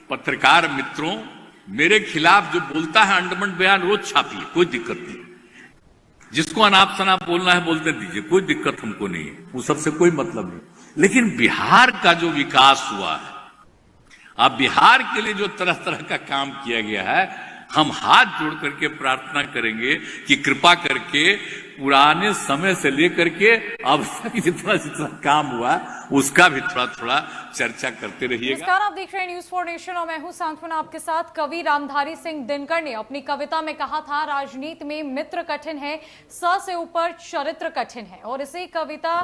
पत्रकार मित्रों, मेरे खिलाफ जो बोलता है अंडरमंड बयान रोज छापिए, कोई दिक्कत नहीं। जिसको अनाप शनाप बोलना है बोलते दीजिए, कोई दिक्कत हमको नहीं है, वो सबसे कोई मतलब नहीं। लेकिन बिहार का जो विकास हुआ है, अब बिहार के लिए जो तरह तरह का काम किया गया है, हम हाथ जोड़ करके प्रार्थना करेंगे कि कृपा करके पुराने समय से लेकर के अब तक जितना जितना काम हुआ उसका भी थोड़ा थोड़ा चर्चा करते रहिएगा। नमस्कार, आप देख रहे हैं न्यूज फॉर नेशन और मैं हूं सांत्वना आपके साथ। कवि रामधारी सिंह दिनकर ने अपनी कविता में कहा था, राजनीति में मित्र कठिन है, स से ऊपर चरित्र कठिन है। और इसी कविता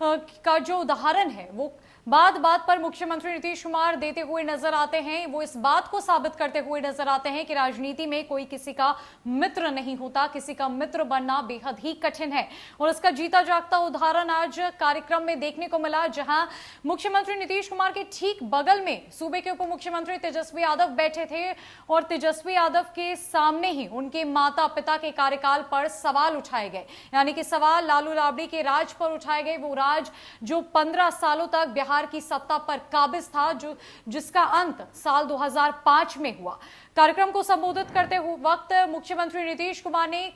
का जो उदाहरण है वो बात बात पर मुख्यमंत्री नीतीश कुमार देते हुए नजर आते हैं। वो इस बात को साबित करते हुए नजर आते हैं कि राजनीति में कोई किसी का मित्र नहीं होता, किसी का मित्र बनना बेहद ही कठिन है। और इसका जीता जागता उदाहरण आज कार्यक्रम में देखने को मिला, जहां मुख्यमंत्री नीतीश कुमार के ठीक बगल में सूबे के उप मुख्यमंत्री तेजस्वी यादव बैठे थे और तेजस्वी यादव के सामने ही उनके माता पिता के कार्यकाल पर सवाल उठाए गए। यानी कि सवाल लालू राबड़ी के राज पर उठाए गए, वो राज जो 15 सालों तक बिहार की सत्ता पर काबिज था, जिसका अंत साल 2005 में हुआ। कार्यक्रम को संबोधित करते हुए वक्त मुख्यमंत्री नीतीश कुमार ने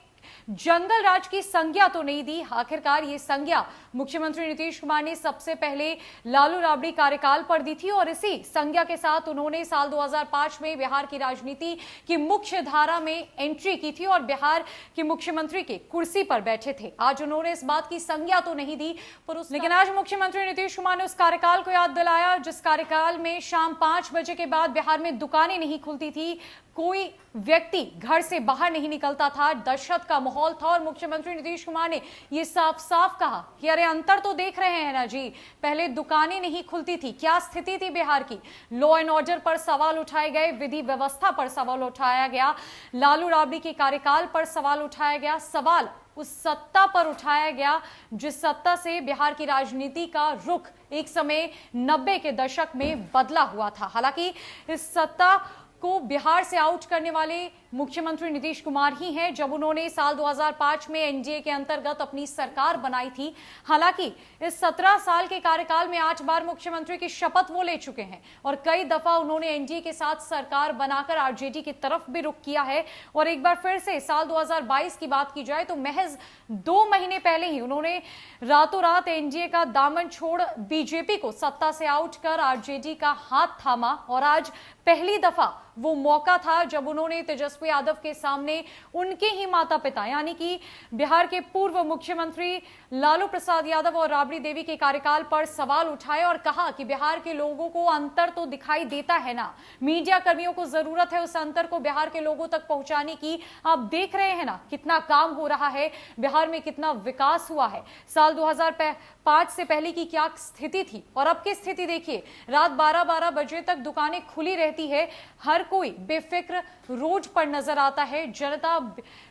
जंगल राज की संज्ञा तो नहीं दी। आखिरकार ये संज्ञा मुख्यमंत्री नीतीश कुमार ने सबसे पहले लालू राबड़ी कार्यकाल पर दी थी और इसी संज्ञा के साथ उन्होंने साल 2005 में बिहार की राजनीति की मुख्य धारा में एंट्री की थी और बिहार के मुख्यमंत्री के कुर्सी पर बैठे थे। आज उन्होंने इस बात की संज्ञा तो नहीं दी, लेकिन आज मुख्यमंत्री नीतीश कुमार ने उस कार्यकाल को याद दिलाया जिस कार्यकाल में शाम 5 बजे के बाद बिहार में दुकानें नहीं खुलती थी, कोई व्यक्ति घर से बाहर नहीं निकलता था, दहशत का माहौल था। और मुख्यमंत्री नीतीश कुमार ने यह साफ साफ कहा कि अरे अंतर तो देख रहे हैं ना जी, पहले दुकानें नहीं खुलती थी, क्या स्थिति थी बिहार की। लॉ एंड ऑर्डर पर सवाल उठाए गए, विधि व्यवस्था पर सवाल उठाया गया, लालू राबड़ी के कार्यकाल पर सवाल उठाया गया, सवाल उस सत्ता पर उठाया गया जिस सत्ता से बिहार की राजनीति का रुख एक समय 90 के दशक में बदला हुआ था। हालांकि इस सत्ता को बिहार से आउट करने वाले मुख्यमंत्री नीतीश कुमार ही हैं, जब उन्होंने साल 2005 में एनडीए के अंतर्गत अपनी सरकार बनाई थी। हालांकि इस 17 साल के कार्यकाल में 8 बार मुख्यमंत्री की शपथ वो ले चुके हैं और कई दफा उन्होंने एनडीए के साथ सरकार बनाकर आरजेडी की तरफ भी रुख किया है। और एक बार फिर से साल 2022 की बात की जाए तो महज 2 महीने पहले ही उन्होंने रातों रात एनडीए का दामन छोड़ बीजेपी को सत्ता से आउट कर आरजेडी का हाथ थामा। और आज पहली दफा वो मौका था जब उन्होंने तेजस्वी यादव के सामने उनके ही माता पिता यानी कि बिहार के पूर्व मुख्यमंत्री लालू प्रसाद यादव और राबड़ी देवी के कार्यकाल पर सवाल उठाए और कहा कि बिहार के लोगों को अंतर तो दिखाई देता है ना, मीडिया कर्मियों को जरूरत है उस अंतर को बिहार के लोगों तक पहुंचाने की। आप देख रहे हैं ना कितना काम हो रहा है, बिहार में कितना विकास हुआ है। साल 2005 से पहले की क्या स्थिति थी और अब की स्थिति देखिए, रात 12-12 बजे तक दुकानें खुली रहती है, हर कोई बेफिक्र रोड पर नजर आता है, जनता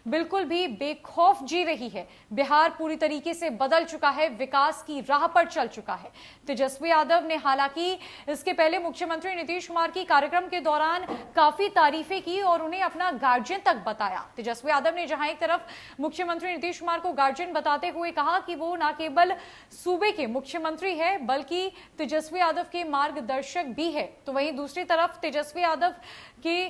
बिल्कुल भी बेखौफ जी रही है। बिहार पूरी तरीके से बदल चुका है, विकास की राह पर चल चुका है। तेजस्वी यादव ने हालांकि इसके पहले मुख्यमंत्री नीतीश कुमार की कार्यक्रम के दौरान काफी तारीफें की और उन्हें अपना गार्जियन तक बताया। तेजस्वी यादव ने जहां एक तरफ मुख्यमंत्री नीतीश कुमार को गार्जियन बताते हुए कहा कि वो न केवल सूबे के मुख्यमंत्री है बल्कि तेजस्वी यादव के मार्गदर्शक भी है, तो वहीं दूसरी तरफ तेजस्वी यादव के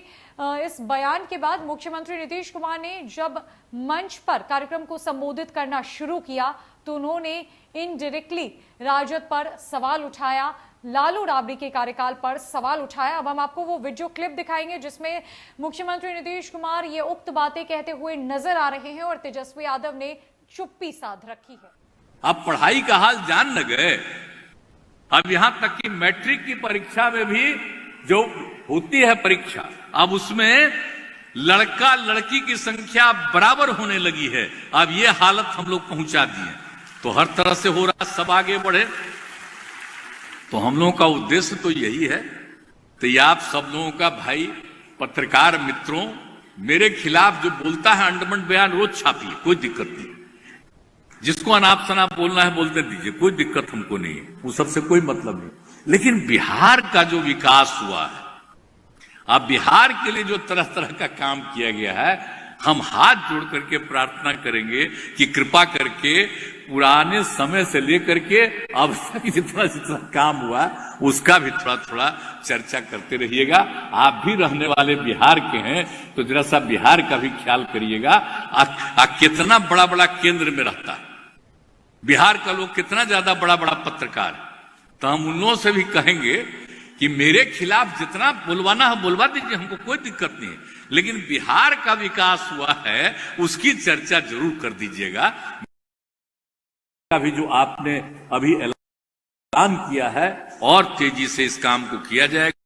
इस बयान के बाद मुख्यमंत्री नीतीश कुमार ने जब मंच पर कार्यक्रम को संबोधित करना शुरू किया तो उन्होंने इनडायरेक्टली राजद पर सवाल उठाया, लालू राबड़ी के कार्यकाल पर सवाल उठाया। अब हम आपको वो वीडियो क्लिप दिखाएंगे जिसमें मुख्यमंत्री नीतीश कुमार ये उक्त बातें कहते हुए नजर आ रहे हैं और तेजस्वी यादव ने चुप्पी साध रखी है। अब पढ़ाई का हाल जान न गए, अब यहां तक कि मैट्रिक की परीक्षा में भी जो होती है परीक्षा, अब उसमें लड़का लड़की की संख्या बराबर होने लगी है। अब ये हालत हम लोग पहुंचा दिए, तो हर तरह से हो रहा, सब आगे बढ़े। तो हम लोगों का उद्देश्य तो यही है। तो ये आप सब लोगों का भाई पत्रकार मित्रों, मेरे खिलाफ जो बोलता है अंडरमंड बयान रोज छापिए, कोई दिक्कत नहीं। जिसको अनाप शनाप बोलना है बोलते दीजिए, कोई दिक्कत हमको नहीं है, वो सबसे कोई मतलब नहीं। लेकिन बिहार का जो विकास हुआ है, अब बिहार के लिए जो तरह तरह का काम किया गया है, हम हाथ जोड़ करके प्रार्थना करेंगे कि कृपा करके पुराने समय से लेकर के अब तक जितना जितना काम हुआ उसका भी थोड़ा थोड़ा चर्चा करते रहिएगा। आप भी रहने वाले बिहार के हैं तो जरा सा बिहार का भी ख्याल करिएगा। कितना बड़ा बड़ा केंद्र में रहता है बिहार का लोग, कितना ज्यादा बड़ा बड़ा पत्रकार है। तो हम उन लोगों से भी कहेंगे कि मेरे खिलाफ जितना बुलवाना है बुलवा दीजिए, हमको कोई दिक्कत नहीं है, लेकिन बिहार का विकास हुआ है उसकी चर्चा जरूर कर दीजिएगा। अभी जो आपने अभी ऐलान किया है और तेजी से इस काम को किया जाएगा।